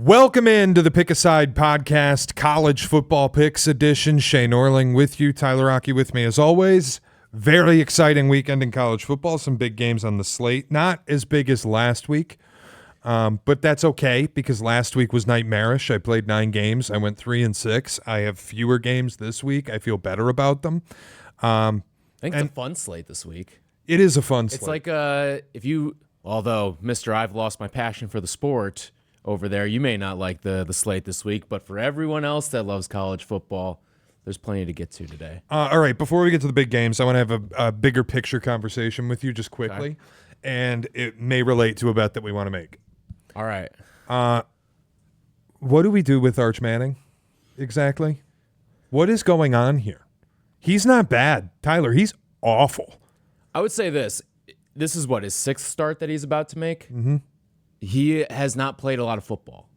Welcome into the Pick a Side podcast, college football picks edition. Shea Norling with you, Tyler Rocky with me as always. Very exciting weekend in college football. Some big games on the slate. Not as big as last week, but that's okay because last week was nightmarish. I played 9 games. I went 3-6. I have fewer games this week. I feel better about them. I think it's a fun slate this week. It is a fun slate. It's like although, Mr. I've lost my passion for the sport over there, you may not like the slate this week, but for everyone else that loves college football, there's plenty to get to today. All right, before we get to the big games, I want to have a bigger picture conversation with you just quickly, Okay. And it may relate to a bet that we want to make. All right. What do we do with Arch Manning exactly? What is going on here? He's not bad. Tyler, he's awful. I would say this. This is what, his 6th start that he's about to make? Mm-hmm. He has not played a lot of football.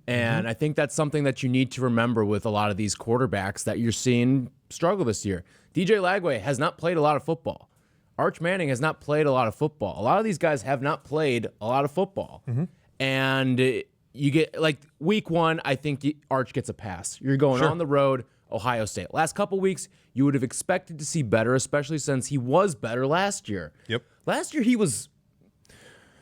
And I think that's something that you need to remember with a lot of these quarterbacks that you're seeing struggle this year. DJ Lagway has not played a lot of football. Arch Manning has not played a lot of football. A lot of these guys have not played a lot of football. Mm-hmm. And you get, like, week 1, I think Arch gets a pass. You're going on the road, Ohio State. Last couple weeks, you would have expected to see better, especially since he was better last year. Yep. Last year, he was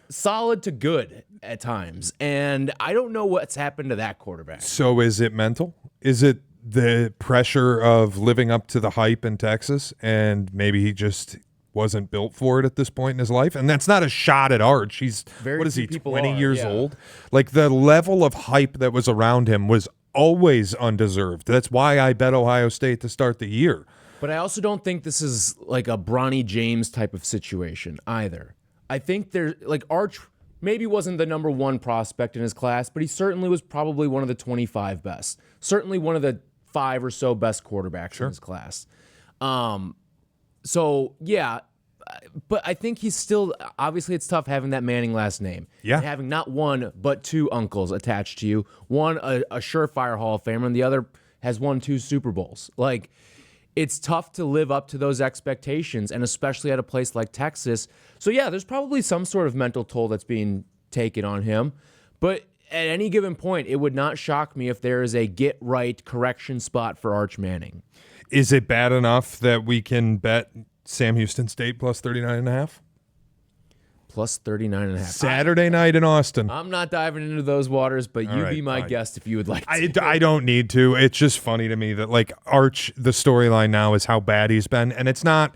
solid to good at times, and I don't know what's happened to that quarterback. So is it mental? Is it the pressure of living up to the hype in Texas, and maybe he just wasn't built for it at this point in his life? And that's not a shot at Arch. He's, what is he, 20 years old? Like, the level of hype that was around him was always undeserved. That's why I bet Ohio State to start the year. But I also don't think this is like a Bronny James type of situation either. I think Arch maybe wasn't the number 1 prospect in his class, but he certainly was probably one of the 25 best. Certainly one of the 5 or so best quarterbacks in his class. So, yeah, but I think he's still, obviously it's tough having that Manning last name. Yeah. And having not 1, but 2 uncles attached to you. One, a surefire Hall of Famer, and the other has won 2 Super Bowls. Like, it's tough to live up to those expectations, and especially at a place like Texas. So, yeah, there's probably some sort of mental toll that's being taken on him. But at any given point, it would not shock me if there is a get-right correction spot for Arch Manning. Is it bad enough that we can bet Sam Houston State plus 39.5? Plus 39.5. Saturday night in Austin. I'm not diving into those waters, but you be my guest if you would like to. I don't need to. It's just funny to me that, like, Arch, the storyline now is how bad he's been, and it's not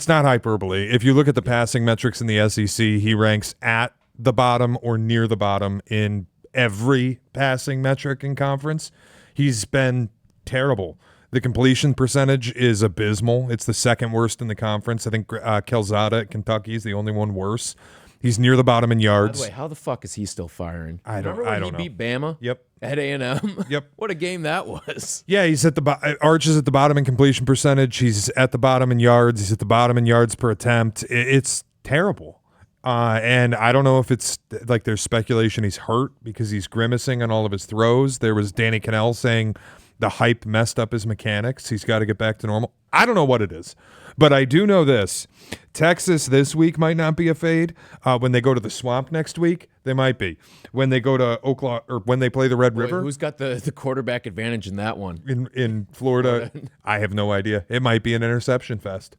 hyperbole. If you look at the passing metrics in the SEC, he ranks at the bottom or near the bottom in every passing metric in conference. He's been terrible. The completion percentage is abysmal. It's the 2nd worst in the conference. I think Calzada at Kentucky is the only one worse. He's near the bottom in yards. By the way, how the fuck is he still firing? I don't Remember when know. he beat Bama? Yep. At A&M? Yep. What a game that was. Yeah, he's at the Arch is at the bottom in completion percentage. He's at the bottom in yards. He's at the bottom in yards per attempt. It's terrible. And I don't know if it's like there's speculation he's hurt because he's grimacing on all of his throws. There was Danny Cannell saying the hype messed up his mechanics. He's got to get back to normal. I don't know what it is, but I do know this. Texas this week might not be a fade. When they go to the Swamp next week, they might be. When they go to Oklahoma, or when they play the Red River. Who's got the quarterback advantage in that one? In Florida, I have no idea. It might be an interception fest.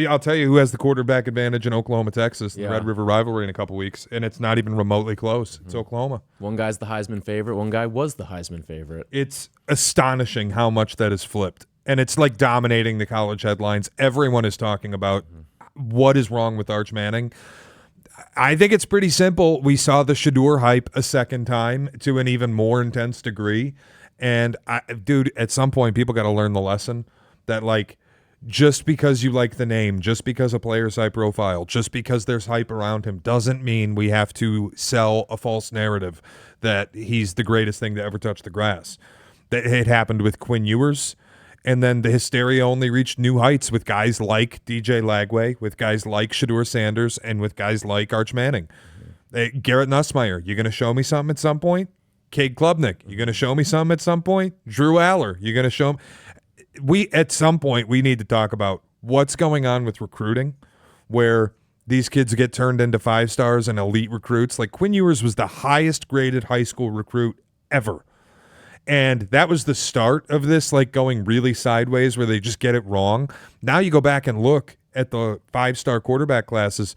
I'll tell you who has the quarterback advantage in Oklahoma, Texas, the Red River rivalry in a couple weeks, and it's not even remotely close. It's Oklahoma. One guy's the Heisman favorite. One guy was the Heisman favorite. It's astonishing how much that has flipped. And it's like dominating the college headlines. Everyone is talking about what is wrong with Arch Manning. I think it's pretty simple. We saw the Shedeur hype a second time to an even more intense degree. And, dude, at some point, people got to learn the lesson that, like, just because you like the name, just because a player's high profile, just because there's hype around him doesn't mean we have to sell a false narrative that he's the greatest thing to ever touch the grass. That it happened with Quinn Ewers. And then the hysteria only reached new heights with guys like DJ Lagway, with guys like Shedeur Sanders, and with guys like Arch Manning. Garrett Nussmeier, you going to show me something at some point? Cade Klubnik, you going to show me something at some point? Drew Aller, you going to show me? At some point, we need to talk about what's going on with recruiting, where these kids get turned into 5 stars and elite recruits. Like Quinn Ewers was the highest graded high school recruit ever. And that was the start of this, like going really sideways where they just get it wrong. Now you go back and look at the 5-star quarterback classes.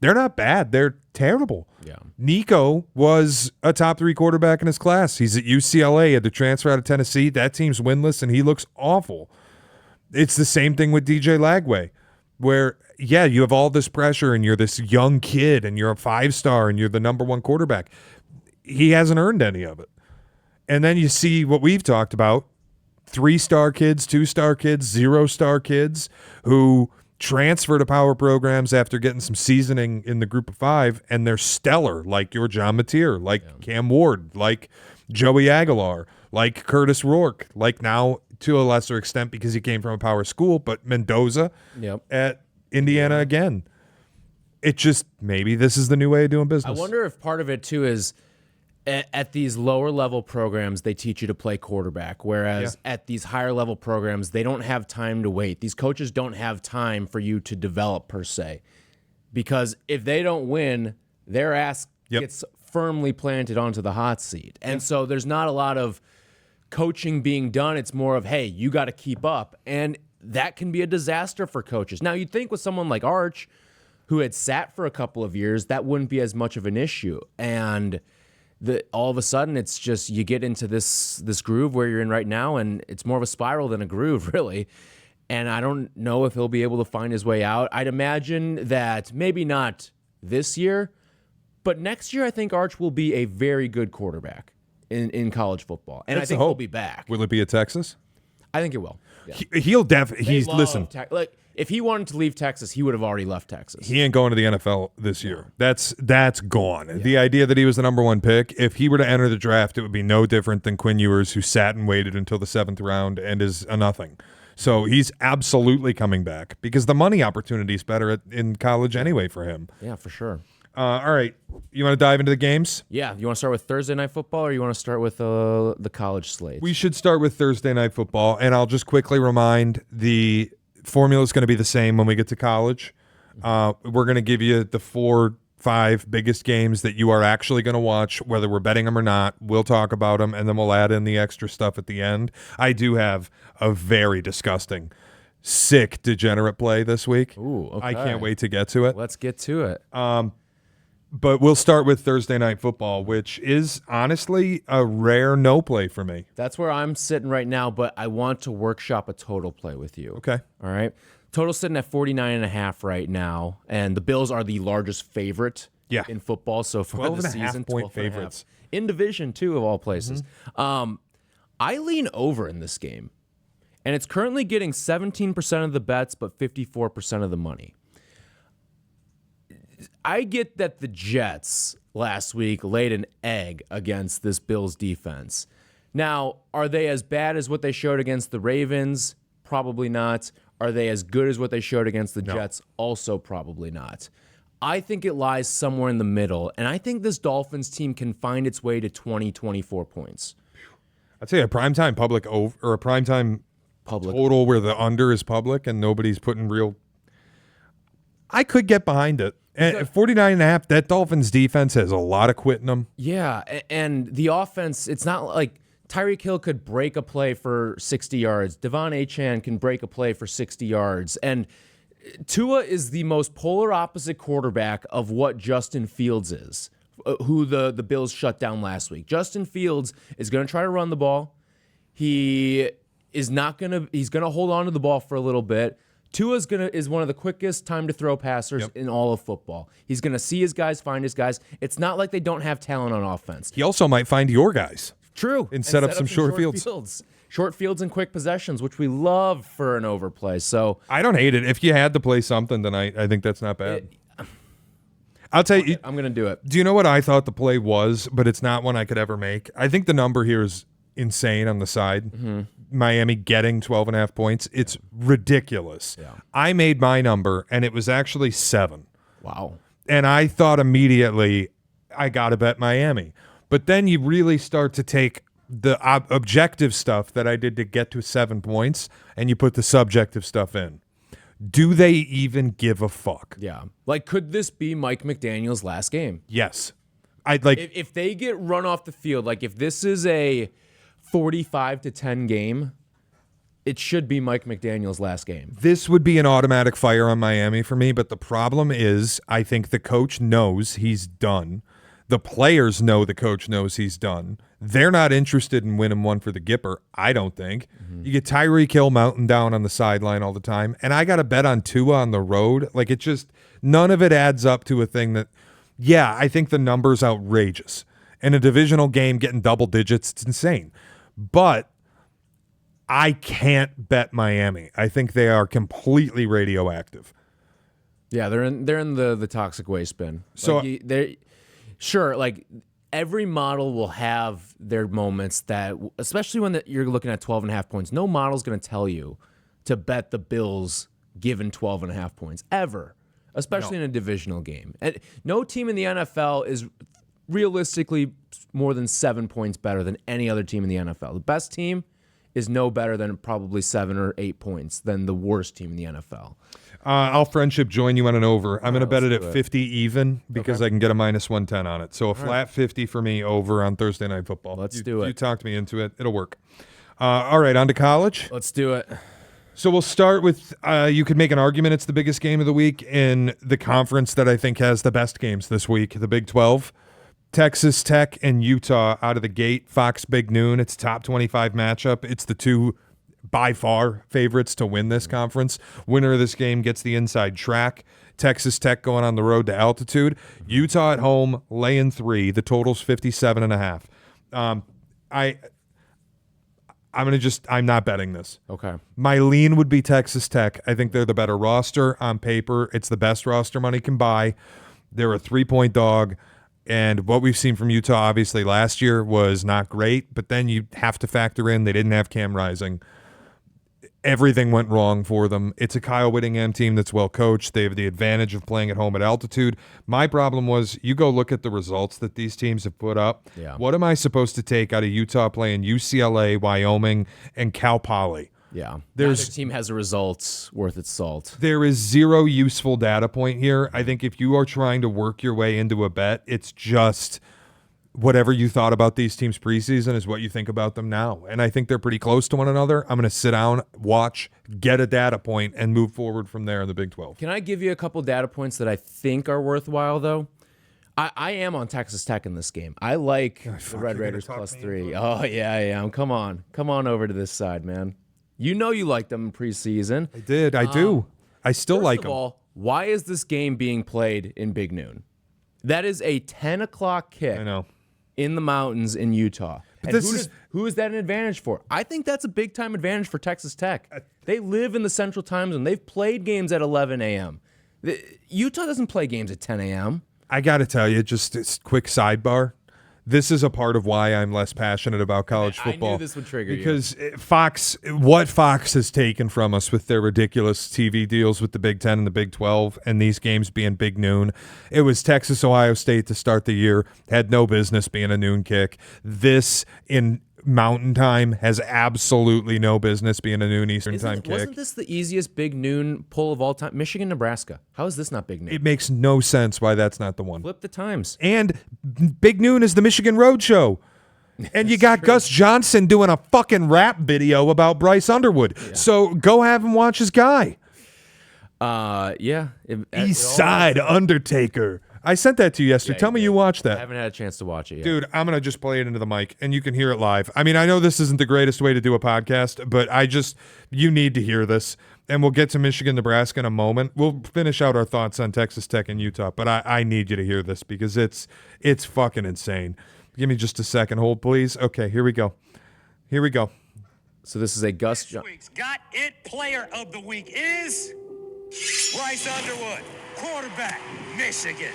They're not bad. They're terrible. Yeah. Nico was a top 3 quarterback in his class. He's at UCLA, had to transfer out of Tennessee. That team's winless, and he looks awful. It's the same thing with DJ Lagway, where, yeah, you have all this pressure, and you're this young kid, and you're a 5-star, and you're the number 1 quarterback. He hasn't earned any of it. And then you see what we've talked about, 3-star kids, 2-star kids, 0-star kids who transfer to power programs after getting some seasoning in the group of 5, and they're stellar, like your John Mateer, like Cam Ward, like Joey Aguilar, like Curtis Rourke, like now to a lesser extent because he came from a power school, but Mendoza at Indiana again. It just, maybe this is the new way of doing business. I wonder if part of it too is at these lower level programs, they teach you to play quarterback, whereas at these higher level programs, they don't have time to wait. These coaches don't have time for you to develop per se, because if they don't win, their ass gets firmly planted onto the hot seat. And so there's not a lot of coaching being done. It's more of, hey, you got to keep up. And that can be a disaster for coaches. Now, you'd think with someone like Arch, who had sat for a couple of years, that wouldn't be as much of an issue. And all of a sudden, it's just you get into this groove where you're in right now, and it's more of a spiral than a groove, really. And I don't know if he'll be able to find his way out. I'd imagine that maybe not this year, but next year I think Arch will be a very good quarterback in college football. And I think he'll be back. Will it be at Texas? I think it will. Yeah. He'll definitely. Listen. If he wanted to leave Texas, he would have already left Texas. He ain't going to the NFL this year. That's gone. Yeah. The idea that he was the number 1 pick, if he were to enter the draft, it would be no different than Quinn Ewers, who sat and waited until the 7th round and is a nothing. So he's absolutely coming back because the money opportunity is better in college anyway for him. Yeah, for sure. All right. You want to dive into the games? Yeah. You want to start with Thursday Night Football, or you want to start with the college slate? We should start with Thursday Night Football, and I'll just quickly remind the formula is going to be the same when we get to college. We're going to give you the 4-5 biggest games that you are actually going to watch, whether we're betting them or not. We'll talk about them, and then we'll add in the extra stuff at the end. I do have a very disgusting, sick, degenerate play this week. Ooh, okay. I can't wait to get to it. Let's get to it. But we'll start with Thursday Night Football, which is honestly a rare no play for me. That's where I'm sitting right now, but I want to workshop a total play with you. Okay. All right. Total sitting at 49.5 right now, and the Bills are the largest favorite in football so far this season. 12.5 favorites. In division, too, of all places. I lean over in this game, and it's currently getting 17% of the bets, but 54% of the money. I get that the Jets last week laid an egg against this Bills defense. Now, are they as bad as what they showed against the Ravens? Probably not. Are they as good as what they showed against the Jets? Also probably not. I think it lies somewhere in the middle, and I think this Dolphins team can find its way to 20, 24 points. I'd say a primetime public over, or a primetime public total where the under is public and nobody's putting real. I could get behind it. And 49.5, that Dolphins defense has a lot of quitting them. Yeah, and the offense, it's not like Tyreek Hill could break a play for 60 yards. Devon Achane can break a play for 60 yards. And Tua is the most polar opposite quarterback of what Justin Fields is, who the Bills shut down last week. Justin Fields is going to try to run the ball. He's going to hold on to the ball for a little bit. Tua is one of the quickest time to throw passers in all of football. He's going to see his guys, find his guys. It's not like they don't have talent on offense. He also might find your guys. True. And set up some short fields. Short fields and quick possessions, which we love for an overplay. So I don't hate it. If you had to play something tonight, I think that's not bad. I'll tell you. I'm going to do it. Do you know what I thought the play was, but it's not one I could ever make? I think the number here is insane on the side. Mm-hmm. Miami getting 12.5 points. It's ridiculous. Yeah. I made my number, and it was actually 7. Wow. And I thought immediately, I got to bet Miami. But then you really start to take the objective stuff that I did to get to 7 points, and you put the subjective stuff in. Do they even give a fuck? Yeah. Like, could this be Mike McDaniel's last game? Yes. I'd like If they get run off the field, like if this is a 45-10 game, it should be Mike McDaniel's last game. this would be an automatic fire on Miami for me, but the problem is I think the coach knows he's done. The players know the coach knows he's done. They're not interested in winning one for the Gipper, I don't think. You get Tyreek Hill mounting down on the sideline all the time, and I got to bet on Tua on the road. Like, it just, none of it adds up to a thing that, yeah, I think the number's outrageous. In a divisional game, getting double digits, it's insane. But I can't bet Miami. I think they are completely radioactive. Yeah, they're in the toxic waste bin. So- like, they're sure, like every model will have their moments that, especially when you're looking at 12.5 points, no model's going to tell you to bet the Bills given 12.5 points ever, especially in a divisional game. And no team in the NFL is realistically more than 7 points better than any other team in the NFL. The best team is no better than probably 7 or 8 points than the worst team in the NFL. I'll friendship join you on an over. I'm going to bet it let's at do it. 50 even because I can get a minus 110 on it. So a flat 50 for me over on Thursday Night Football. Let's do it. You talked me into it. It'll work. All right, on to college. Let's do it. So we'll start with you could make an argument it's the biggest game of the week in the conference that I think has the best games this week, the Big 12. Texas Tech and Utah out of the gate. Fox Big Noon. It's a top 25 matchup. It's the two by far favorites to win this conference. Winner of this game gets the inside track. Texas Tech going on the road to altitude. Utah at home laying 3. The total's 57.5. I'm not betting this. Okay. My lean would be Texas Tech. I think they're the better roster on paper. It's the best roster money can buy. They're a 3-point dog. And what we've seen from Utah, obviously, last year was not great. But then you have to factor in they didn't have Cam Rising. Everything went wrong for them. It's a Kyle Whittingham team that's well coached. They have the advantage of playing at home at altitude. My problem was you go look at the results that these teams have put up. Yeah. What am I supposed to take out of Utah playing UCLA, Wyoming, and Cal Poly? Yeah. There's- Neither team has a result worth its salt. There is zero useful data point here. I think if you are trying to work your way into a bet, it's just whatever you thought about these teams preseason is what you think about them now. And I think they're pretty close to one another. I'm going to sit down, watch, get a data point, and move forward from there in the Big 12. Can I give you a couple data points that I think are worthwhile, though? I am on Texas Tech in this game. I like the Red Raiders plus 3. Oh, yeah, I am. Come on over to this side, man. You know you like them in preseason. I did. I do. I still like First of them. all, why is this game being played in Big Noon? That is a 10 o'clock kick I know. in the mountains in Utah. And this who is that an advantage for? I think that's a big-time advantage for Texas Tech. They live in the Central Time Zone. They've played games at 11 a.m. Utah doesn't play games at 10 a.m. I got to tell you, just a quick sidebar. This is a part of why I'm less passionate about college football. I knew this would trigger you. Because what Fox has taken from us with their ridiculous TV deals with the Big 10 and the Big 12 and these games being Big Noon, it was Texas, Ohio State to start the year, had no business being a noon kick. This in Mountain Time has absolutely no business being a noon Eastern Time kick. Wasn't this the easiest Big Noon poll of all time? Michigan, Nebraska. How is this not Big Noon? It makes no sense why that's not the one. Flip the times. And Big Noon is the Michigan Road Show. And you got Gus Johnson doing a fucking rap video about Bryce Underwood. Yeah. So go have him watch his guy. Yeah. East Side Undertaker. I sent that to you yesterday. Tell me you watched that. I haven't had a chance to watch it yet. Dude, I'm going to just play it into the mic, and you can hear it live. I mean, I know this isn't the greatest way to do a podcast, but you need to hear this. And we'll get to Michigan, Nebraska in a moment. We'll finish out our thoughts on Texas Tech and Utah, but I need you to hear this because it's fucking insane. Give me just a second. Hold, please. Okay, here we go. So this is a Gus This week's Got It Player of the Week is Bryce Underwood, quarterback, Michigan.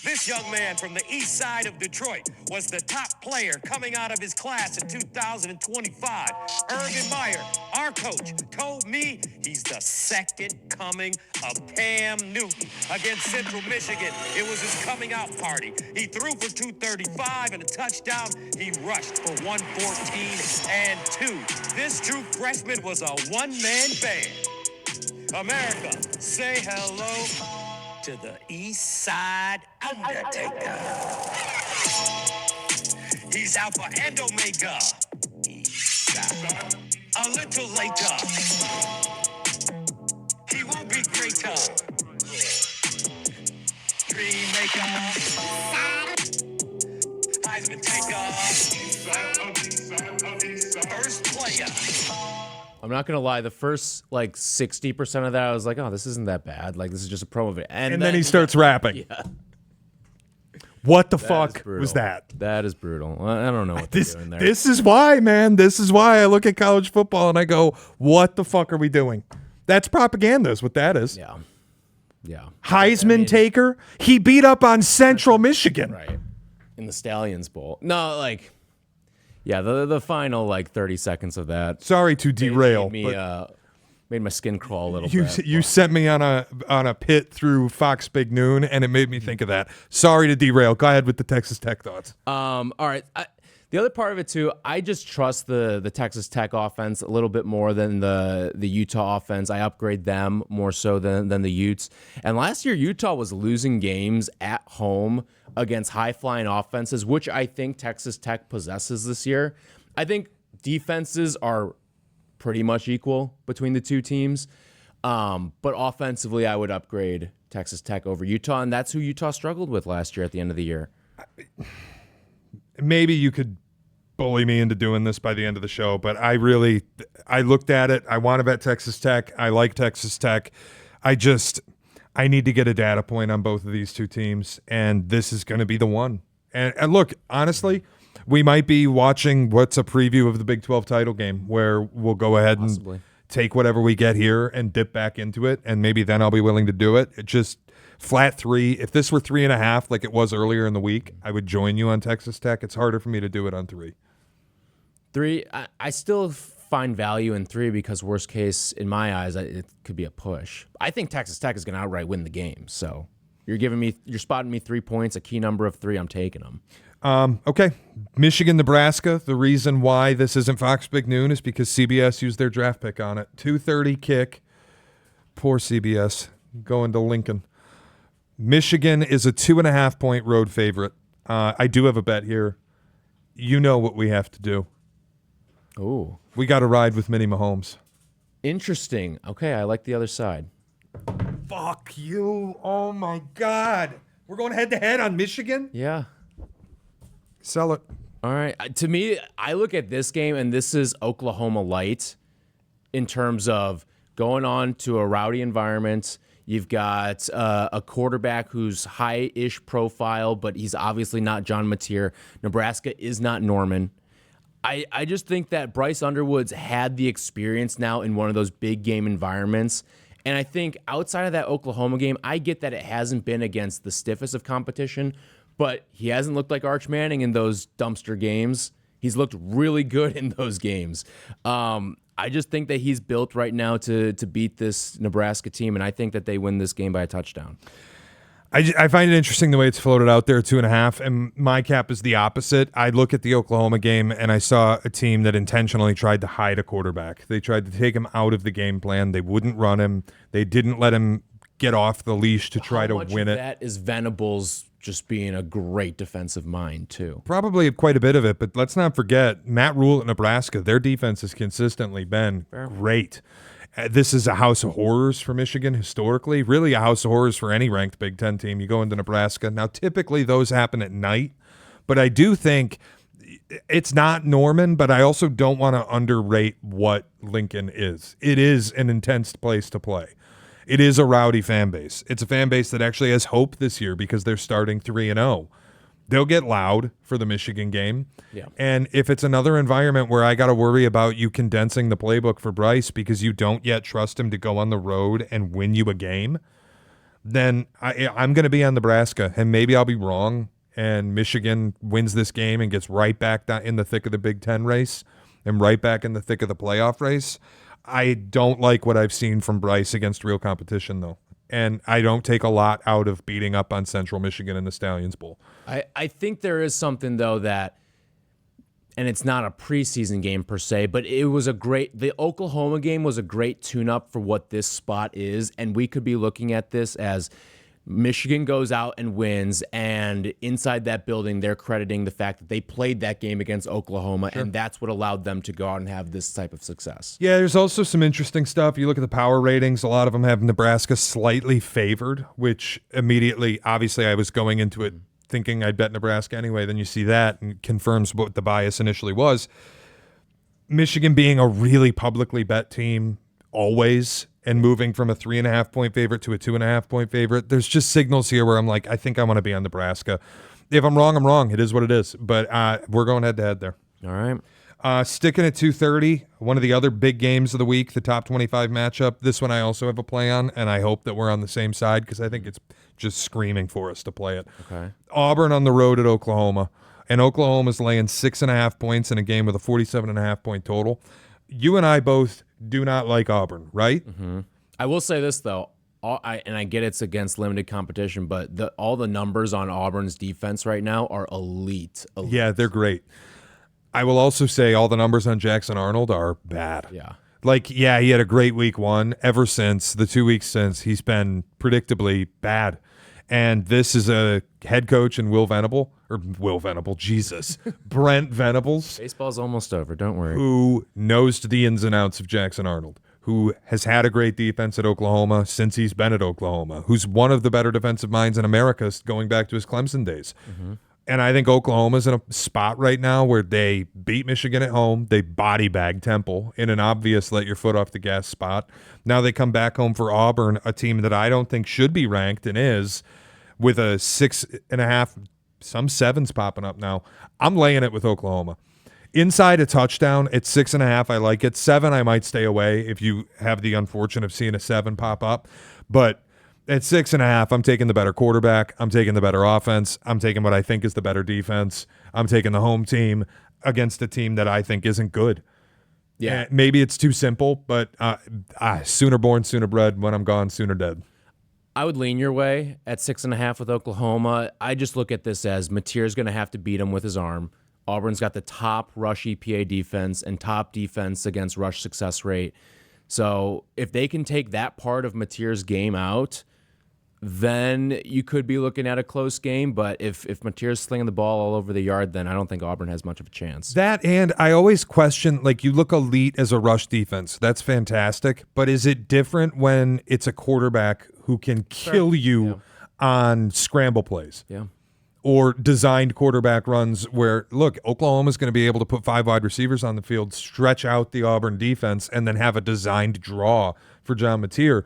This young man from the east side of Detroit was the top player coming out of his class in 2025. Urban Meyer, our coach, told me he's the second coming of Cam Newton against Central Michigan. It was his coming out party. He threw for 235 and a touchdown. He rushed for 114 and 2. This true freshman was a one-man band. America, say hello to the East Side Undertaker. He's Alpha and Omega. East Side. A little later, he will be greater. Dream maker. Heisman taker. First player. I'm not gonna lie. The first like 60% of that, I was like, "Oh, this isn't that bad. Like, this is just a promo video." And then he starts rapping. Yeah, What the that fuck is brutal. was that? That is brutal. I don't know what they're doing there. This is why, man. This is why I look at college football and I go, what the fuck are we doing? That's propaganda is what that is. Yeah. Heisman taker. He beat up on Central Michigan. Right. In the Stallions Bowl. No, like, yeah, the final like 30 seconds of that. Sorry to derail. Made my skin crawl a little You bit. you sent me on a pit through Fox Big Noon, and it made me think of that. Sorry to derail. Go ahead with the Texas Tech thoughts. All right. The other part of it too, I just trust the Texas Tech offense a little bit more than the Utah offense. I upgrade them more so than the Utes. And last year, Utah was losing games at home against high-flying offenses, which I think Texas Tech possesses this year. I think defenses are pretty much equal between the two teams. But offensively, I would upgrade Texas Tech over Utah, and that's who Utah struggled with last year at the end of the year. Maybe you could bully me into doing this by the end of the show, but I looked at it. I want to bet Texas Tech. I like Texas Tech. I need to get a data point on both of these two teams, and this is going to be the one. And look, honestly, we might be watching what's a preview of the Big 12 title game where we'll go ahead and take whatever we get here and dip back into it, and maybe then I'll be willing to do it. It just flat 3. If this were 3.5 like it was earlier in the week, I would join you on Texas Tech. It's harder for me to do it on 3. 3, I still find value in 3 because worst case, in my eyes, it could be a push. I think Texas Tech is going to outright win the game. So you're spotting me 3 points, a key number of 3. I'm taking them. Okay. Michigan, Nebraska. The reason why this isn't Fox Big Noon is because CBS used their draft pick on it. 2:30 kick. Poor CBS going to Lincoln. Michigan is a 2.5-point road favorite. I do have a bet here. You know what we have to do. Oh, We got to ride with Minnie Mahomes. interesting. Okay, I like the other side. Fuck you. Oh, my God. We're going head-to-head on Michigan? Yeah. Sell it. All right. To me, I look at this game, and this is Oklahoma light in terms of going on to a rowdy environment. You've got a quarterback who's high-ish profile, but he's obviously not John Mateer. Nebraska is not Norman. I just think that Bryce Underwood's had the experience now in one of those big game environments. And I think outside of that Oklahoma game, I get that it hasn't been against the stiffest of competition, but he hasn't looked like Arch Manning in those dumpster games. He's looked really good in those games. I just think that he's built right now to beat this Nebraska team, and I think that they win this game by a touchdown. I find it interesting the way it's floated out there, 2.5, and my cap is the opposite. I look at the Oklahoma game, and I saw a team that intentionally tried to hide a quarterback. They tried to take him out of the game plan. They wouldn't run him. They didn't let him get off the leash to try to win it. That is Venables just being a great defensive mind, too. Probably quite a bit of it, but let's not forget, Matt Rule at Nebraska, their defense has consistently been great. This is a house of horrors for Michigan historically, really a house of horrors for any ranked Big Ten team. You go into Nebraska. Now, typically those happen at night, but I do think it's not Norman, but I also don't want to underrate what Lincoln is. It is an intense place to play. It is a rowdy fan base. It's a fan base that actually has hope this year because they're starting 3-0. They'll get loud for the Michigan game. Yeah. And if it's another environment where I got to worry about you condensing the playbook for Bryce because you don't yet trust him to go on the road and win you a game, then I'm going to be on Nebraska, and maybe I'll be wrong, and Michigan wins this game and gets right back in the thick of the Big Ten race and right back in the thick of the playoff race. I don't like what I've seen from Bryce against real competition, though. And I don't take a lot out of beating up on Central Michigan in the Stallions Bowl. I think there is something, though, that and it's not a preseason game per se, but it was the Oklahoma game was a great tune-up for what this spot is, and we could be looking at this as Michigan goes out and wins, and inside that building, they're crediting the fact that they played that game against Oklahoma, and that's what allowed them to go out and have this type of success. Yeah, there's also some interesting stuff. You look at the power ratings, a lot of them have Nebraska slightly favored, which immediately, obviously, I was going into it thinking I'd bet Nebraska anyway. Then you see that and confirms what the bias initially was. Michigan being a really publicly bet team always, and moving from a 3.5-point favorite to a 2.5-point favorite. There's just signals here where I'm like, I think I want to be on Nebraska. If I'm wrong, I'm wrong. It is what it is. But we're going head to head there. All right. Sticking at 2:30, one of the other big games of the week, the top 25 matchup. This one I also have a play on, and I hope that we're on the same side because I think it's just screaming for us to play it. Okay. Auburn on the road at Oklahoma, and Oklahoma's laying 6.5 points in a game with a 47.5-point total. You and I both do not like Auburn, right? Mm-hmm. I will say this, though, I get it's against limited competition, but all the numbers on Auburn's defense right now are elite. Yeah, they're great. I will also say all the numbers on Jackson Arnold are bad. Yeah. Like, yeah, he had a great week one. Ever since the 2 weeks since, he's been predictably bad. And this is a head coach in Brent Venables. Baseball's almost over, don't worry. Who knows the ins and outs of Jackson Arnold, who has had a great defense at Oklahoma since he's been at Oklahoma, who's one of the better defensive minds in America going back to his Clemson days. Mm-hmm. And I think Oklahoma's in a spot right now where they beat Michigan at home. They body bag Temple in an obvious let your foot off the gas spot. Now they come back home for Auburn, a team that I don't think should be ranked and is, with a 6.5, some 7s popping up now. I'm laying it with Oklahoma. Inside a touchdown, it's 6.5. I like it. 7, I might stay away if you have the unfortune of seeing a 7 pop up. But at 6.5, I'm taking the better quarterback. I'm taking the better offense. I'm taking what I think is the better defense. I'm taking the home team against a team that I think isn't good. Yeah. Maybe it's too simple, but sooner born, sooner bred. When I'm gone, sooner dead. I would lean your way at 6.5 with Oklahoma. I just look at this as Mateer's going to have to beat him with his arm. Auburn's got the top rush EPA defense and top defense against rush success rate. So if they can take that part of Mateer's game out, then you could be looking at a close game. But if Mateer's slinging the ball all over the yard, then I don't think Auburn has much of a chance. That, and I always question, like, you look elite as a rush defense. That's fantastic. But is it different when it's a quarterback who can kill you on scramble plays? Yeah. Or designed quarterback runs where, look, Oklahoma's going to be able to put 5 wide receivers on the field, stretch out the Auburn defense, and then have a designed draw for John Mateer.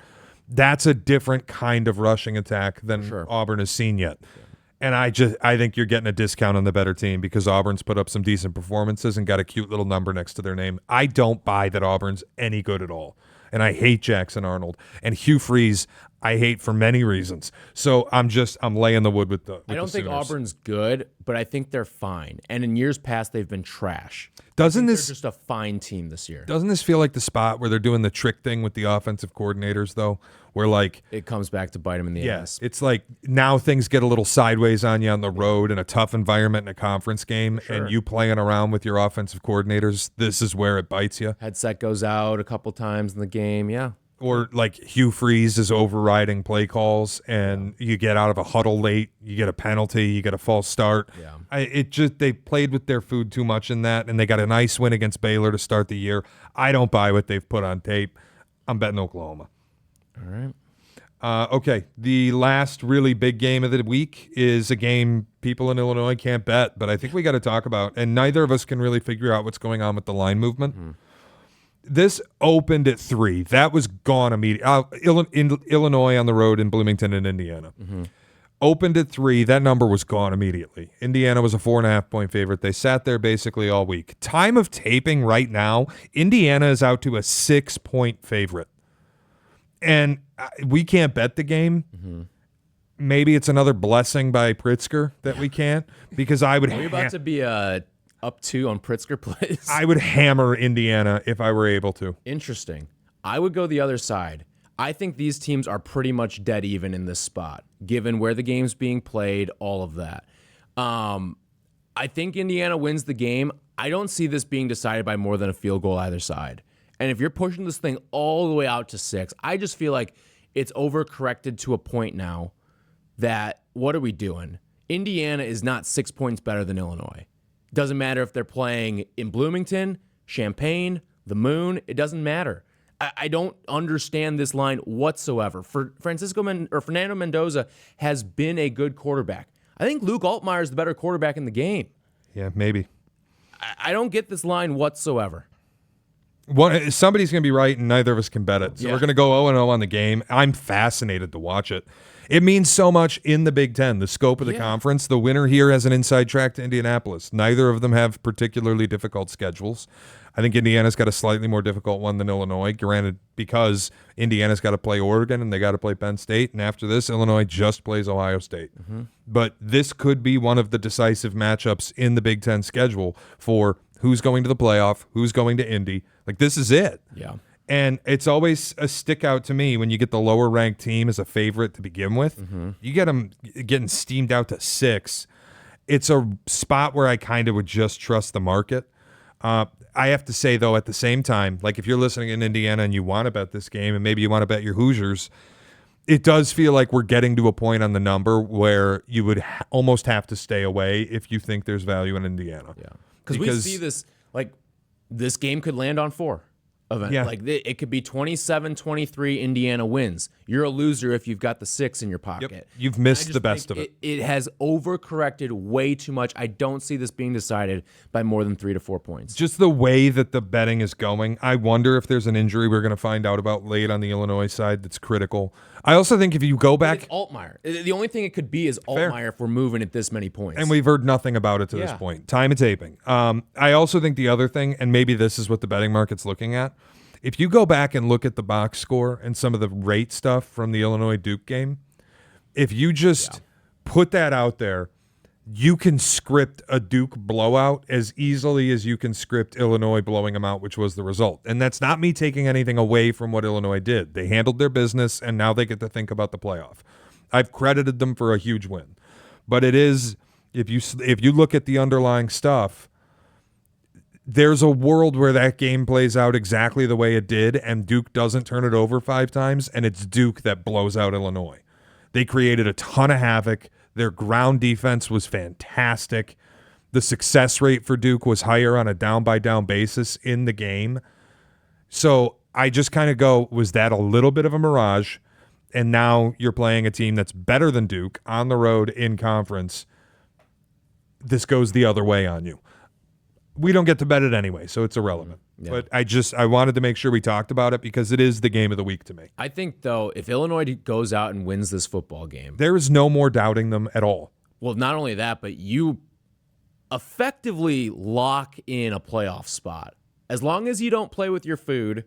That's a different kind of rushing attack than Auburn has seen yet. Yeah. And I think you're getting a discount on the better team because Auburn's put up some decent performances and got a cute little number next to their name. I don't buy that Auburn's any good at all. And I hate Jackson Arnold. And Hugh Freeze, I hate for many reasons. So I'm laying the wood with the I don't think Sooners. Auburn's good, but I think they're fine. And in years past, they've been trash. They're just a fine team this year. Doesn't this feel like the spot where they're doing the trick thing with the offensive coordinators, though? Where, like, it comes back to bite them in the ass. It's like now things get a little sideways on you on the road in a tough environment in a conference game, and you playing around with your offensive coordinators, this is where it bites you. Headset goes out a couple times in the game, yeah. Or like Hugh Freeze is overriding play calls, and you get out of a huddle late, you get a penalty, you get a false start. Yeah. They played with their food too much in that, and they got a nice win against Baylor to start the year. I don't buy what they've put on tape. I'm betting Oklahoma. All right. Okay, the last really big game of the week is a game people in Illinois can't bet, but I think we got to talk about, and neither of us can really figure out what's going on with the line movement. Mm-hmm. This opened at 3. That was gone immediately. Illinois on the road in Bloomington and Indiana. Mm-hmm. Opened at 3. That number was gone immediately. Indiana was a 4.5-point favorite. They sat there basically all week. Time of taping right now, Indiana is out to a 6-point favorite. And we can't bet the game. Mm-hmm. Maybe it's another blessing by Pritzker that we can't, because I would. Are we about to be up 2 on Pritzker plays? I would hammer Indiana if I were able to. Interesting. I would go the other side. I think these teams are pretty much dead even in this spot, given where the game's being played, all of that. I think Indiana wins the game. I don't see this being decided by more than a field goal either side. And if you're pushing this thing all the way out to 6, I just feel like it's overcorrected to a point now that what are we doing? Indiana is not 6 points better than Illinois. Doesn't matter if they're playing in Bloomington, Champaign, the Moon. It doesn't matter. I don't understand this line whatsoever. Fernando Mendoza has been a good quarterback. I think Luke Altmaier is the better quarterback in the game. Yeah, maybe. I don't get this line whatsoever. Somebody's going to be right, and neither of us can bet it. So we're going to go 0-0 on the game. I'm fascinated to watch it. It means so much in the Big Ten, the scope of the conference. The winner here has an inside track to Indianapolis. Neither of them have particularly difficult schedules. I think Indiana's got a slightly more difficult one than Illinois, granted, because Indiana's got to play Oregon and they got to play Penn State. And after this, Illinois just plays Ohio State. But this could be one of the decisive matchups in the Big Ten schedule for who's going to the playoff, who's going to Indy. Like, this is it. Yeah. And it's always a stick out to me when you get the lower ranked team as a favorite to begin with. You get them getting steamed out to 6. It's a spot where I kind of would just trust the market. I have to say, though, at the same time, like if you're listening in Indiana and you want to bet this game and maybe you want to bet your Hoosiers, it does feel like we're getting to a point on the number where you would almost have to stay away if you think there's value in Indiana. Yeah. Because we see this, like, this game could land on 4. Event. Yeah. Like it could be 27-23 Indiana wins. You're a loser if you've got the 6 in your pocket. Yep. You've missed the best of it. It has overcorrected way too much. I don't see this being decided by more than 3 to 4 points. Just the way that the betting is going, I wonder if there's an injury we're going to find out about late on the Illinois side that's critical. I also think if you go back... It's Altmaier. The only thing it could be is Altmaier if we're moving at this many points. And we've heard nothing about it to this point. Time of taping. I also think the other thing, and maybe this is what the betting market's looking at, if you go back and look at the box score and some of the rate stuff from the Illinois-Duke game, if you just put that out there, you can script a Duke blowout as easily as you can script Illinois blowing them out, which was the result. And that's not me taking anything away from what Illinois did. They handled their business, and now they get to think about the playoff. I've credited them for a huge win. But it is, if you look at the underlying stuff, there's a world where that game plays out exactly the way it did, and Duke doesn't turn it over 5 times, and it's Duke that blows out Illinois. They created a ton of havoc. Their ground defense was fantastic. The success rate for Duke was higher on a down-by-down basis in the game. So I just kind of go, was that a little bit of a mirage? And now you're playing a team that's better than Duke on the road in conference. This goes the other way on you. We don't get to bet it anyway, so it's irrelevant. Yeah. But I wanted to make sure we talked about it because it is the game of the week to me. I think, though, if Illinois goes out and wins this football game, there is no more doubting them at all. Well, not only that, but you effectively lock in a playoff spot. As long as you don't play with your food,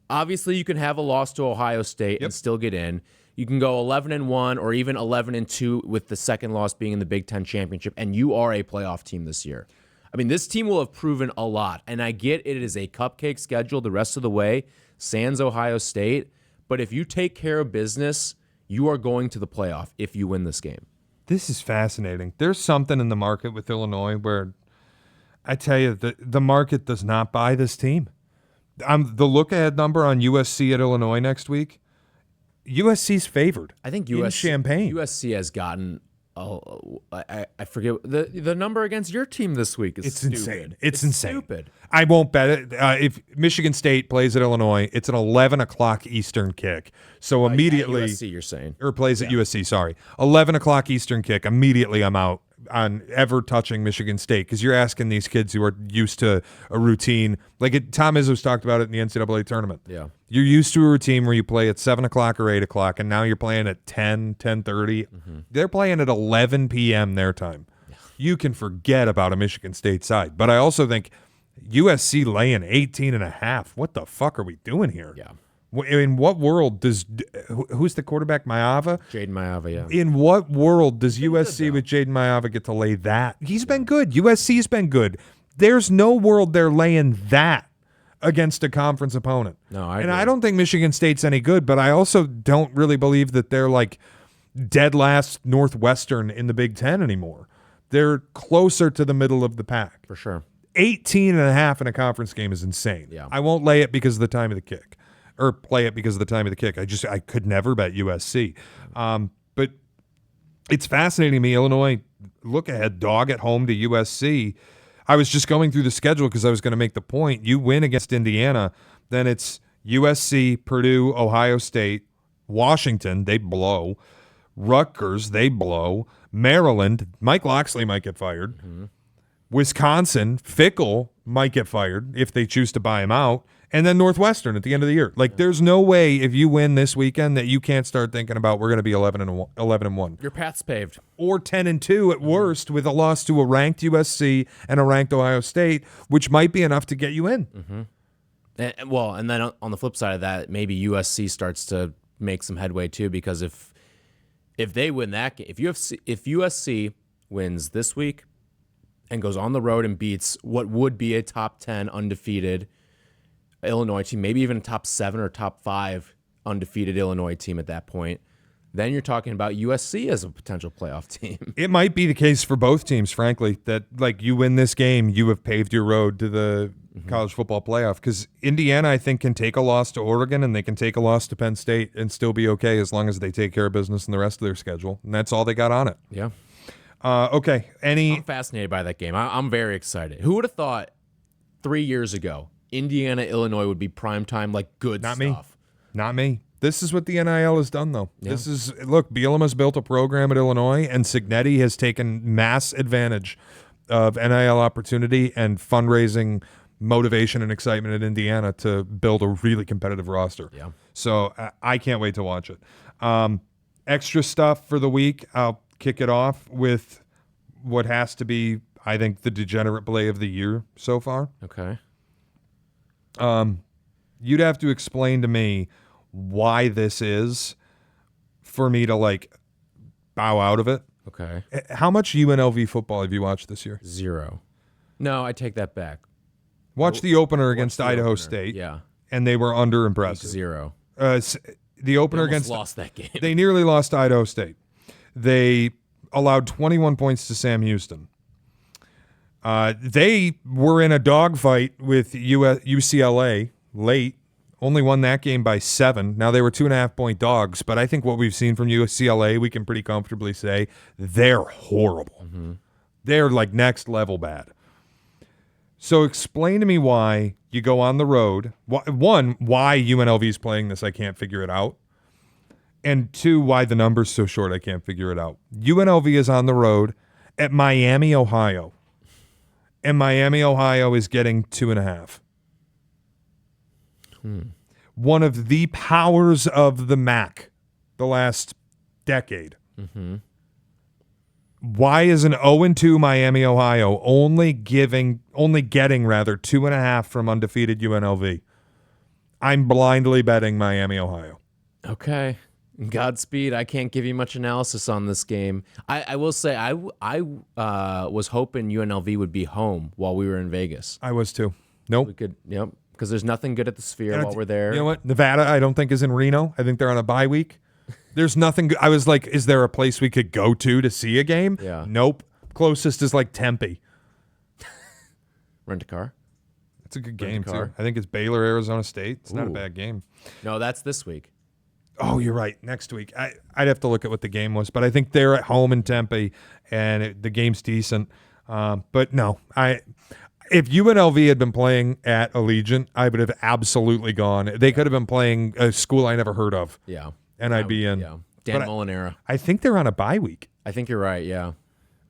obviously you can have a loss to Ohio State and still get in. You can go 11-1 or even 11-2 with the second loss being in the Big Ten championship, and you are a playoff team this year. I mean, this team will have proven a lot, and I get it is a cupcake schedule the rest of the way, sans Ohio State, but if you take care of business, you are going to the playoff if you win this game. This is fascinating. There's something in the market with Illinois where I tell you, the market does not buy this team. The look-ahead number on USC at Illinois next week, USC's favored. I think in Champaign. USC has gotten... I forget the number against your team this week is stupid. Insane. It's insane. Stupid. I won't bet it. If Michigan State plays at Illinois, it's an 11 o'clock Eastern kick. So immediately, at USC, you're saying, or plays at USC. Sorry, 11 o'clock Eastern kick. Immediately, I'm out on ever touching Michigan State because you're asking these kids who are used to a routine. Like Tom Izzo's talked about it in the NCAA tournament. Yeah. You're used to a routine where you play at 7 o'clock or 8 o'clock, and now you're playing at 10, 10:30. They're playing at 11 p.m. their time. Yeah. You can forget about a Michigan State side. But I also think USC laying 18.5. What the fuck are we doing here? Yeah. In what world does who's the quarterback? Maava? Jaden Maava, yeah. In what world does USC with Jaden Maava get to lay that? He's been good. USC's been good. There's no world they're laying that against a conference opponent. No, I don't think Michigan State's any good, but I also don't really believe that they're like dead last Northwestern in the Big Ten anymore. They're closer to the middle of the pack. For sure. 18.5 in a conference game is insane. Yeah. I won't lay it because of the time of the kick, or play it because of the time of the kick. I could never bet USC. But it's fascinating to me. Illinois look ahead dog at home to USC. I was just going through the schedule because I was going to make the point. You win against Indiana, then it's USC, Purdue, Ohio State, Washington, they blow. Rutgers, they blow. Maryland, Mike Loxley might get fired. Mm-hmm. Wisconsin, Fickle might get fired if they choose to buy him out. And then Northwestern at the end of the year. Like, there's no way if you win this weekend that you can't start thinking about we're going to be 11-1. Your path's paved. Or 10-2 at worst with a loss to a ranked USC and a ranked Ohio State, which might be enough to get you in. Mm-hmm. And then on the flip side of that, maybe USC starts to make some headway too, because if they win that game, if USC wins this week and goes on the road and beats what would be a top 10 undefeated Illinois team, maybe even a top 7 or top 5 undefeated Illinois team at that point, then you're talking about USC as a potential playoff team. It might be the case for both teams, frankly, that like you win this game, you have paved your road to the college football playoff, because Indiana, I think, can take a loss to Oregon and they can take a loss to Penn State and still be okay as long as they take care of business in the rest of their schedule. And that's all they got on it. Yeah. Okay. I'm fascinated by that game. I'm very excited. Who would have thought 3 years ago Indiana, Illinois would be primetime, like good Not stuff? Not me. This is what the NIL has done, though. Yeah. This is, look, Bielema's built a program at Illinois, and Signetti has taken mass advantage of NIL opportunity and fundraising motivation and excitement at Indiana to build a really competitive roster. Yeah. So I can't wait to watch it. Extra stuff for the week. I'll kick it off with what has to be, I think, the degenerate play of the year so far. Okay. You'd have to explain to me why this is for me to like bow out of it. Okay. How much UNLV football have you watched this year? 0. No, I take that back. Watch the opener against the Idaho opener. State. Yeah. And they were under impressive. 0. The opener Almost against lost that game. They nearly lost to Idaho State. They allowed 21 points to Sam Houston. They were in a dogfight with UCLA late, only won that game by 7. Now, they were 2.5-point dogs, but I think what we've seen from UCLA, we can pretty comfortably say they're horrible. Mm-hmm. They're like next level bad. So explain to me why you go on the road. One, why UNLV is playing this, I can't figure it out. And 2, why the number's so short, I can't figure it out. UNLV is on the road at Miami, Ohio. And Miami, Ohio is getting 2.5. One of the powers of the MAC the last decade. Mm-hmm. Why is an 0-2 Miami, Ohio only getting 2.5 from undefeated UNLV? I'm blindly betting Miami, Ohio. Okay. Godspeed. I can't give you much analysis on this game. I will say I was hoping UNLV would be home while we were in Vegas. I was too. Nope. We could, yep, because there's nothing good at the Sphere while we're there. You know what? Nevada, I don't think is in Reno. I think they're on a bye week. There's nothing good. I was like, is there a place we could go to see a game? Yeah. Nope. Closest is like Tempe. Rent a car? It's a good game car. too. I think it's Baylor, Arizona State. It's not a Ooh. bad game. No, that's this week. Oh, you're right. Next week. I'd have to look at what the game was, but I think they're at home in Tempe, and the game's decent. But no, if UNLV had been playing at Allegiant, I would have absolutely gone. They could have been playing a school I never heard of. Yeah. And I'd be in. Yeah. Dan But Mullen era. I think they're on a bye week. I think you're right, yeah.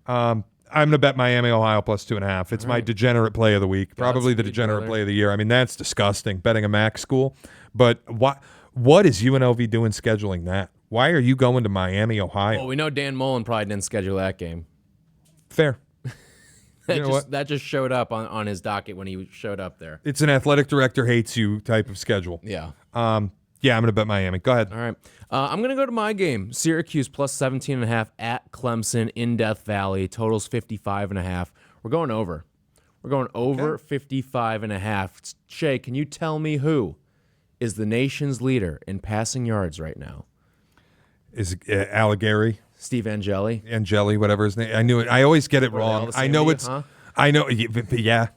I'm going to bet Miami, Ohio plus 2.5. It's my degenerate play of the week. Probably the Godspeed, degenerate brother. play of the year. I mean, that's disgusting, betting a MAC school. But what is UNLV doing scheduling that? Why are you going to Miami, Ohio? Well, we know Dan Mullen probably didn't schedule that game. Fair. That just showed up on his docket when he showed up there. It's an athletic director hates you type of schedule. Yeah. Yeah, I'm going to bet Miami. Go ahead. All right. I'm going to go to my game. Syracuse plus 17.5 at Clemson in Death Valley. Totals 55.5. We're going over. We're going over 55.5. Shea, can you tell me who is the nation's leader in passing yards right now? Is Alligari, Steve Angeli. Angeli, whatever his name? I knew it. I always get it Were they all wrong. the I same know to you, it's. huh? I know. Yeah.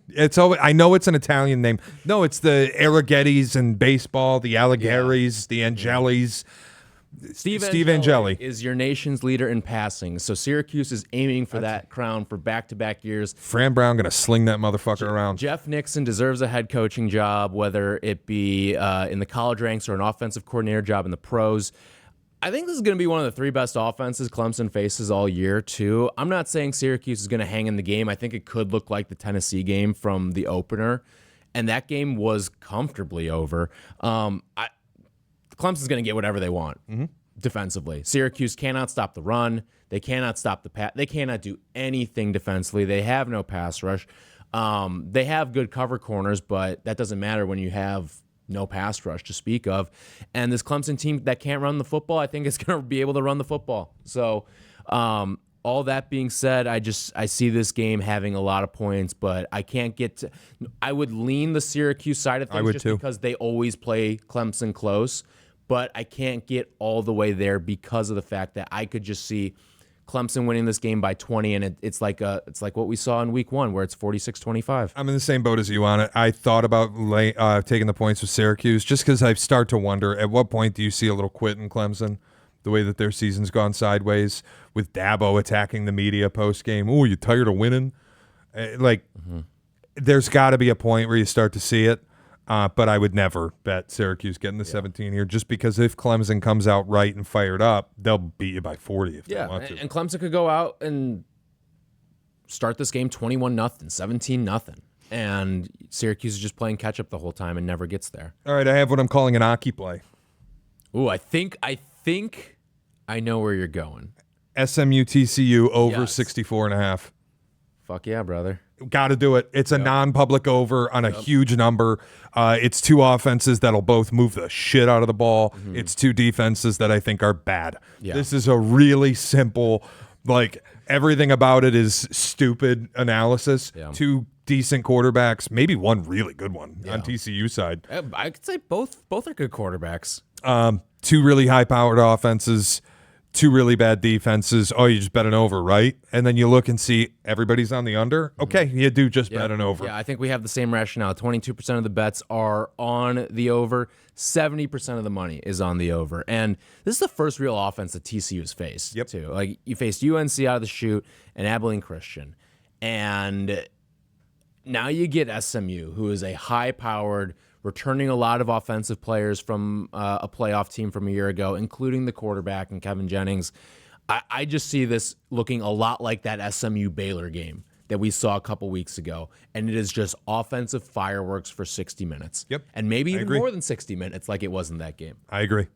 It's always, I know it's an Italian name. No, it's the Arraghettis in baseball, the Alligheris, the Angelis. Steve Angeli is your nation's leader in passing. So Syracuse is aiming for that crown for back-to-back years. Fran Brown going to sling that motherfucker around. Jeff Nixon deserves a head coaching job, whether it be in the college ranks or an offensive coordinator job in the pros. I think this is going to be one of the 3 best offenses Clemson faces all year, too. I'm not saying Syracuse is going to hang in the game. I think it could look like the Tennessee game from the opener, and that game was comfortably over. Clemson's going to get whatever they want defensively. Syracuse cannot stop the run. They cannot stop the pass. They cannot do anything defensively. They have no pass rush. They have good cover corners, but that doesn't matter when you have no pass rush to speak of. And this Clemson team that can't run the football, I think is going to be able to run the football. So all that being said, I see this game having a lot of points, but I can't get to. I would lean the Syracuse side of things just because they always play Clemson close. But I can't get all the way there because of the fact that I could just see Clemson winning this game by 20, and it's like what we saw in week 1 where it's 46-25. I'm in the same boat as you on it. I thought about taking the points with Syracuse just because I start to wonder at what point do you see a little quit in Clemson, the way that their season's gone sideways with Dabo attacking the media post-game. Oh, you tired of winning? There's got to be a point where you start to see it. But I would never bet Syracuse getting the 17 here just because if Clemson comes out right and fired up, they'll beat you by 40 if they want to. And Clemson could go out and start this game 21-0, 17-0. And Syracuse is just playing catch-up the whole time and never gets there. All right, I have what I'm calling an Aki play. Ooh, I think I know where you're going. SMU TCU over 64.5. Fuck yeah, brother. Got to do it. It's a non-public over on a huge number. It's 2 offenses that'll both move the shit out of the ball. It's 2 defenses that I think are bad. Yeah. This is a really simple, everything about it is stupid analysis. Yeah. 2 decent quarterbacks, maybe 1 really good one on TCU side. I could say both are good quarterbacks. 2 really high-powered offenses. 2 really bad defenses. Oh, you just bet an over, right? And then you look and see everybody's on the under. Okay, you do just bet an over. Yeah, I think we have the same rationale. 22% of the bets are on the over. 70% of the money is on the over. And this is the first real offense that TCU's faced, too. You faced UNC out of the chute and Abilene Christian. And now you get SMU, who is a high-powered, returning a lot of offensive players from a playoff team from a year ago, including the quarterback and Kevin Jennings. I just see this looking a lot like that SMU Baylor game that we saw a couple weeks ago, and it is just offensive fireworks for 60 minutes. Yep, and maybe even more than 60 minutes like it was in that game. I agree.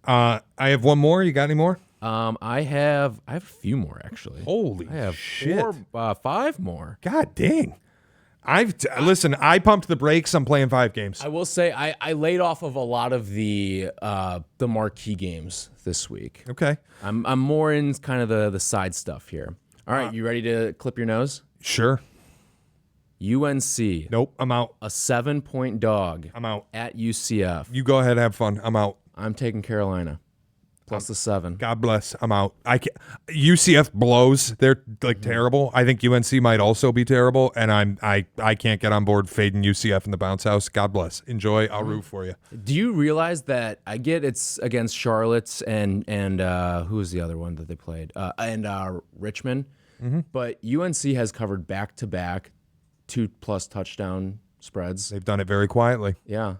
I have 1 more. You got any more? I have a few more, actually. Holy shit. 5 more. God dang. Listen, I pumped the brakes. I'm playing 5 games. I will say I laid off of a lot of the marquee games this week. Okay. I'm more in kind of the side stuff here. All right, you ready to clip your nose? Sure. UNC. Nope, I'm out. A 7-point dog. I'm out. At UCF. You go ahead, have fun. I'm out. I'm taking Carolina. Plus the 7. God bless. I'm out. I can't. UCF blows. They're terrible. I think UNC might also be terrible, and I can't get on board fading UCF in the bounce house. God bless. Enjoy. I'll root for you. Do you realize that I get it's against Charlotte and who was the other one that they played? And Richmond. But UNC has covered back-to-back 2+ touchdown spreads. They've done it very quietly. Yeah.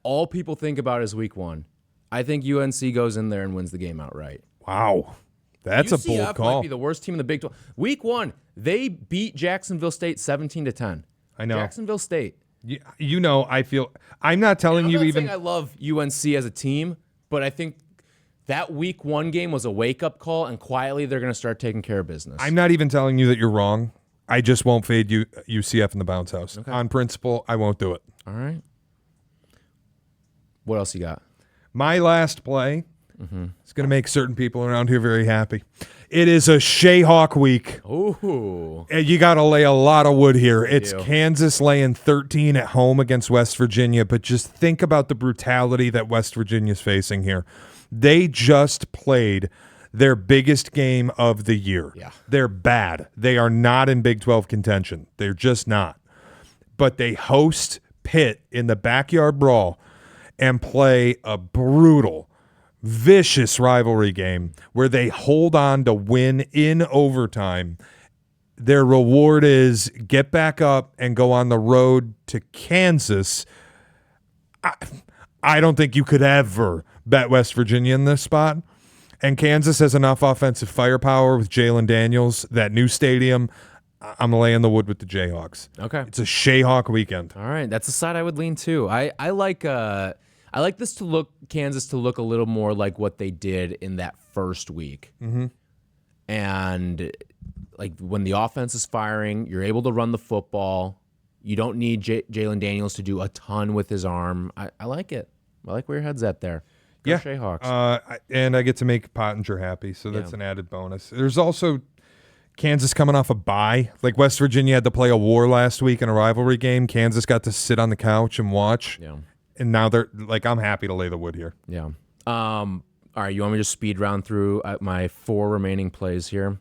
All people think about is week 1. I think UNC goes in there and wins the game outright. Wow. That's a bold call. Might be the worst team in the Big 12. Week 1, they beat Jacksonville State 17-10. I know. Jacksonville State. You know, I'm not telling you even. I love UNC as a team, but I think that week 1 game was a wake-up call, and quietly they're going to start taking care of business. I'm not even telling you that you're wrong. I just won't fade UCF in the bounce house. Okay. On principle, I won't do it. All right. What else you got? My last play is going to make certain people around here very happy. It is a Shea Hawk week. Ooh. You got to lay a lot of wood here. It's Kansas laying 13 at home against West Virginia, but just think about the brutality that West Virginia's facing here. They just played their biggest game of the year. Yeah. They're bad. They are not in Big 12 contention. They're just not. But they host Pitt in the backyard brawl and play a brutal, vicious rivalry game where they hold on to win in overtime. Their reward is get back up and go on the road to Kansas. I don't think you could ever bet West Virginia in this spot. And Kansas has enough offensive firepower with Jalen Daniels, that new stadium. I'm laying the wood with the Jayhawks. Okay. It's a Shayhawk weekend. All right, that's the side I would lean too. I like this to look Kansas to look a little more like what they did in that first week. And like when the offense is firing, you're able to run the football. You don't need Jalen Daniels to do a ton with his arm. I like it. I like where your head's at there. Go Yeah. Jayhawks. And I get to make Pottinger happy, so that's an added bonus. There's also Kansas coming off a bye. Like West Virginia had to play a war last week in a rivalry game. Kansas got to sit on the couch and watch. Yeah. And now they're like, I'm happy to lay the wood here. Yeah. All right, you want me to just speed round through my 4 remaining plays here?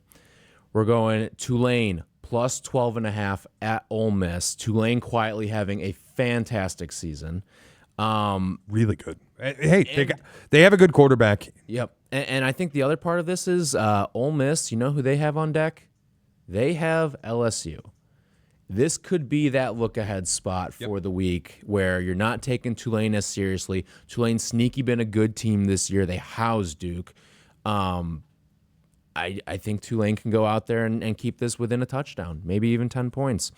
We're going Tulane plus 12.5 at Ole Miss. Tulane quietly having a fantastic season. Really good. Hey, they have a good quarterback. Yep. And I think the other part of this is Ole Miss, you know who they have on deck? They have LSU. This could be that look-ahead spot for the week where you're not taking Tulane as seriously. Tulane's sneaky been a good team this year. They housed Duke. I think Tulane can go out there and keep this within a touchdown, maybe even 10 points.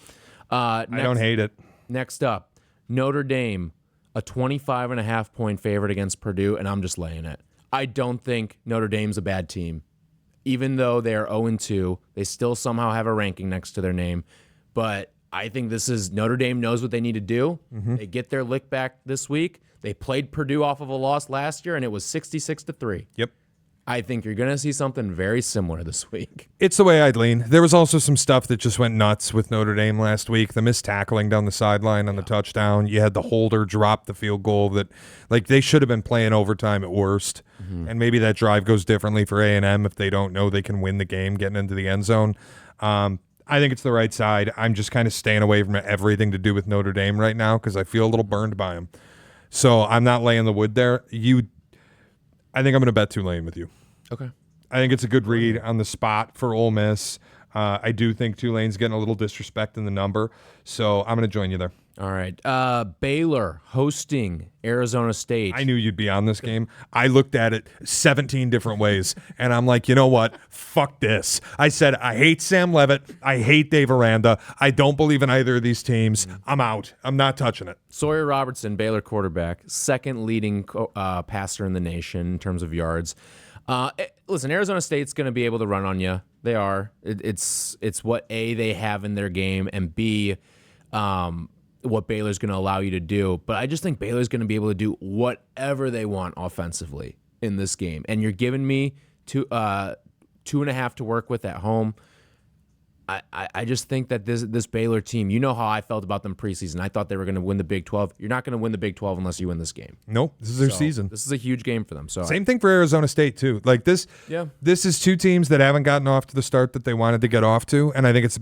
I don't hate it. Next up, Notre Dame, a 25.5-point favorite against Purdue, and I'm just laying it. I don't think Notre Dame's a bad team. Even though they are 0-2, they still somehow have a ranking next to their name. But I think this is Notre Dame knows what they need to do. They get their lick back this week. They played Purdue off of a loss last year, and it was 66-3. Yep. I think you're going to see something very similar this week. It's the way I'd lean. There was also some stuff that just went nuts with Notre Dame last week. The missed tackling down the sideline on the touchdown. You had the holder drop the field goal that, like, they should have been playing overtime at worst. And maybe that drive goes differently for A&M if they don't know they can win the game getting into the end zone. I think it's the right side. I'm just kind of staying away from everything to do with Notre Dame right now because I feel a little burned by them. So I'm not laying the wood there. I think I'm going to bet Tulane with you. Okay. I think it's a good read on the spot for Ole Miss. I do think Tulane's getting a little disrespect in the number, so I'm going to join you there. All right. Baylor hosting Arizona State. I knew you'd be on this game. I looked at it 17 different ways, and I'm like, you know what? Fuck this. I said, I hate Sam Levitt. I hate Dave Aranda. I don't believe in either of these teams. I'm out. I'm not touching it. Sawyer Robertson, Baylor quarterback, second leading passer in the nation in terms of yards. Listen, Arizona State's going to be able to run on you. They are. It's what A, they have in their game, and B, what Baylor's going to allow you to do. But I just think Baylor's going to be able to do whatever they want offensively in this game. And you're giving me 2.5 to work with at home. I just think that this Baylor team, you know how I felt about them preseason. I thought they were going to win the Big 12. You're not going to win the Big 12 unless you win this game. Nope, this is their season. This is a huge game for them. So Same thing for Arizona State, too. Like this, This is two teams that haven't gotten off to the start that they wanted to get off to, and I think it's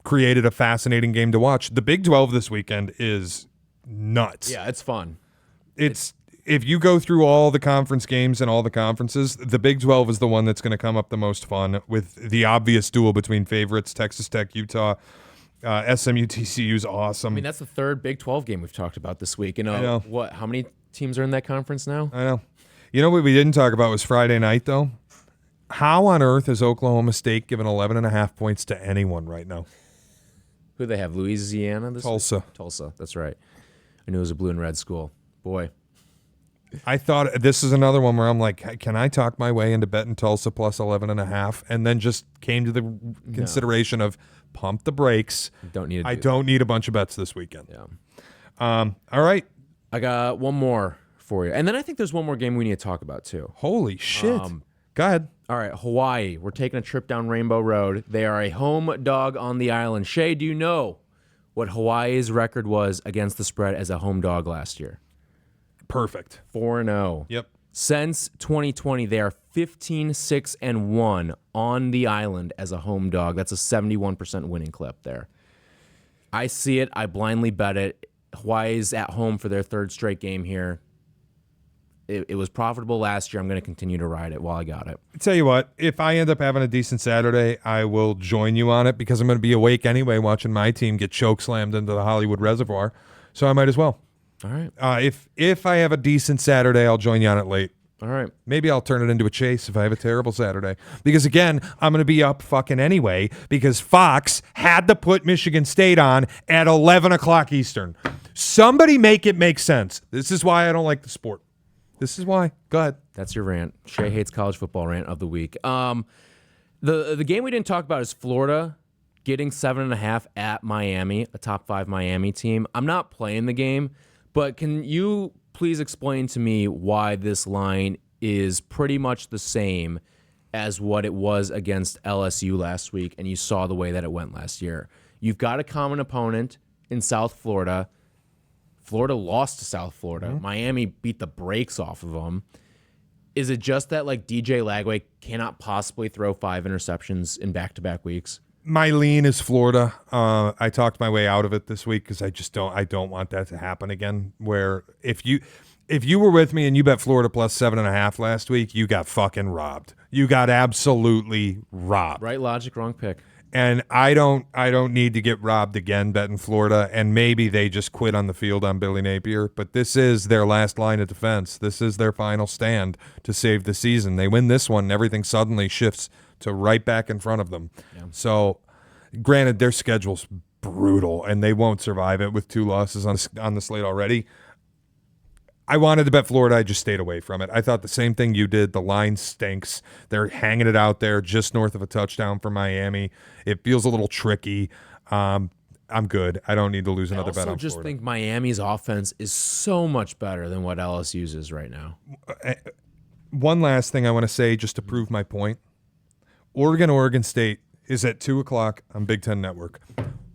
created a fascinating game to watch. The Big 12 this weekend is nuts. Yeah, it's fun. It's if you go through all the conference games and all the conferences, the Big 12 is the one that's going to come up the most fun with the obvious duel between favorites, Texas Tech, Utah, SMU, TCU is awesome. I mean, that's the third Big 12 game we've talked about this week. And I know. what? How many teams are in that conference now? I know. You know what we didn't talk about was Friday night, though? How on earth is Oklahoma State giving 11.5 points to anyone right now? Who they have? Louisiana this Tulsa. week? Tulsa, that's right. I knew it was a blue and red school. Boy. I thought this is another one where I'm like, can I talk my way into betting Tulsa plus 11.5? And then just came to the consideration of pump the brakes. I don't need a bunch of bets this weekend. Yeah. All right. I got one more for you. And then I think there's one more game we need to talk about, too. Holy shit. Go ahead. All right, Hawaii. We're taking a trip down Rainbow Road. They are a home dog on the island. Shea, do you know what Hawaii's record was against the spread as a home dog last year? Perfect. 4-0. Yep. Since 2020, they are 15-6-1 on the island as a home dog. That's a 71% winning clip there. I see it. I blindly bet it. Hawaii's at home for their third straight game here. It was profitable last year. I'm going to continue to ride it while I got it. Tell you what, if I end up having a decent Saturday, I will join you on it because I'm going to be awake anyway watching my team get choke slammed into the Hollywood Reservoir. So I might as well. All right. If I have a decent Saturday, I'll join you on it late. All right. Maybe I'll turn it into a chase if I have a terrible Saturday. Because, again, I'm going to be up fucking anyway because Fox had to put Michigan State on at 11 o'clock Eastern. Somebody make it make sense. This is why I don't like the sport. This is why. Go ahead. That's your rant. Shea hates college football rant of the week. The game we didn't talk about is Florida getting 7.5 at Miami, a top 5 Miami team. I'm not playing the game, but can you please explain to me why this line is pretty much the same as what it was against LSU last week, and you saw the way that it went last year? You've got a common opponent in South Florida. Florida lost to South Florida. Mm-hmm. Miami beat the brakes off of them. Is it just that like DJ Lagway cannot possibly throw 5 interceptions in back-to-back weeks? My lean is Florida. I talked my way out of it this week because I don't want that to happen again. Where if you were with me and you bet Florida plus 7.5 last week, you got fucking robbed. You got absolutely robbed. Right logic, wrong pick. And I don't need to get robbed again betting Florida, and maybe they just quit on the field on Billy Napier, but this is their last line of defense. This is their final stand to save the season. They win this one, and everything suddenly shifts to right back in front of them. Yeah. So, granted, their schedule's brutal, and they won't survive it with 2 losses on the slate already. I wanted to bet Florida. I just stayed away from it. I thought the same thing you did. The line stinks. They're hanging it out there just north of a touchdown for Miami. It feels a little tricky. I'm good. I don't need to lose another bet on Florida. I also just think Miami's offense is so much better than what LSU's is right now. One last thing I want to say just to prove my point. Oregon State is at 2 o'clock on Big Ten Network.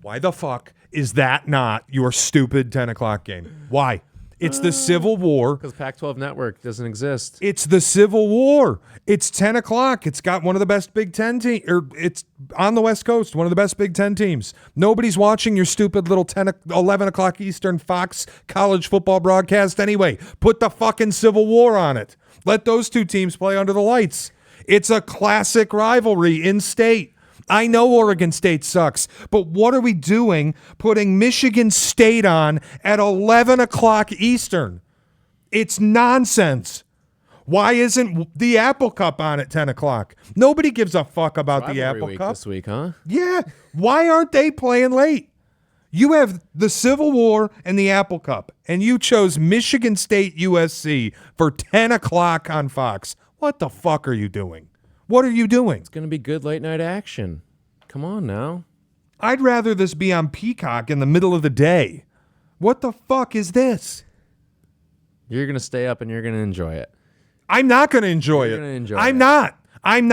Why the fuck is that not your stupid 10 o'clock game? Why? It's the Civil War. Because Pac-12 Network doesn't exist. It's the Civil War. It's 10 o'clock. It's got one of the best Big Ten teams, or it's on the West Coast, one of the best Big Ten teams. Nobody's watching your stupid little 11 o'clock Eastern Fox college football broadcast anyway. Put the fucking Civil War on it. Let those 2 teams play under the lights. It's a classic rivalry in state. I know Oregon State sucks, but what are we doing putting Michigan State on at 11 o'clock Eastern? It's nonsense. Why isn't the Apple Cup on at 10 o'clock? Nobody gives a fuck about the Apple Cup. This week, huh? Yeah. Why aren't they playing late? You have the Civil War and the Apple Cup, and you chose Michigan State USC for 10 o'clock on Fox. What the fuck are you doing? What are you doing? It's going to be good late night action. Come on now. I'd rather this be on Peacock in the middle of the day. What the fuck is this? You're going to stay up and you're going to enjoy it. I'm not going to enjoy You're it. Gonna enjoy I'm it. not. I'm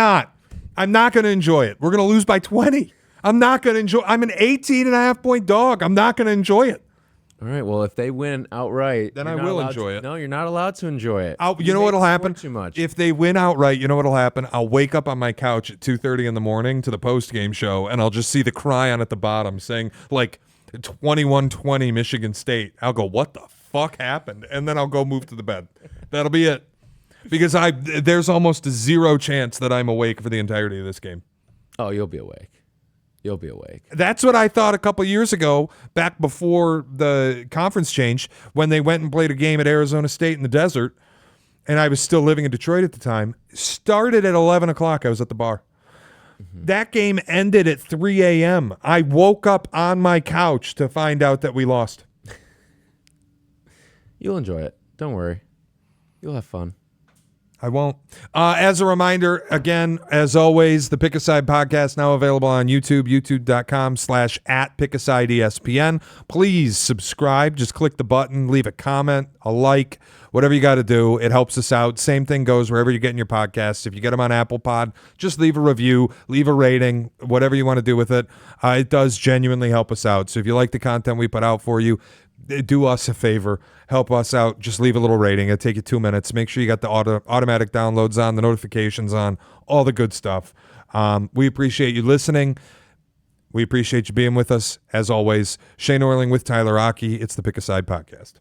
not going to enjoy it. We're going to lose by 20. I'm not going to enjoy. I'm an 18.5 point dog. I'm not going to enjoy it. All right. Well, if they win outright, then I will enjoy it. No, you're not allowed to enjoy it. You know what'll happen? Too much. If they win outright, you know what'll happen? I'll wake up on my couch at 2:30 in the morning to the post-game show, and I'll just see the cryon at the bottom saying like 21-20 Michigan State. I'll go, what the fuck happened? And then I'll go move to the bed. That'll be it. Because there's almost a 0 chance that I'm awake for the entirety of this game. Oh, you'll be awake. You'll be awake. That's what I thought a couple years ago, back before the conference changed, when they went and played a game at Arizona State in the desert, and I was still living in Detroit at the time. Started at 11 o'clock. I was at the bar. Mm-hmm. That game ended at 3 a.m. I woke up on my couch to find out that we lost. You'll enjoy it. Don't worry. You'll have fun. I won't. As a reminder, again, as always, the Pick a Side podcast now available on YouTube, youtube.com/@PickASideESPN. Please subscribe. Just click the button, leave a comment, a like, whatever you got to do. It helps us out. Same thing goes wherever you're getting your podcasts. If you get them on Apple Pod, just leave a review, leave a rating, whatever you want to do with it. It does genuinely help us out. So if you like the content we put out for you, do us a favor, help us out. Just leave a little rating. It'll take you 2 minutes. Make sure you got the automatic downloads on, the notifications on, all the good stuff. We appreciate you listening. We appreciate you being with us. As always, Shea Norling with Tyler Aki. It's the Pick a Side Podcast.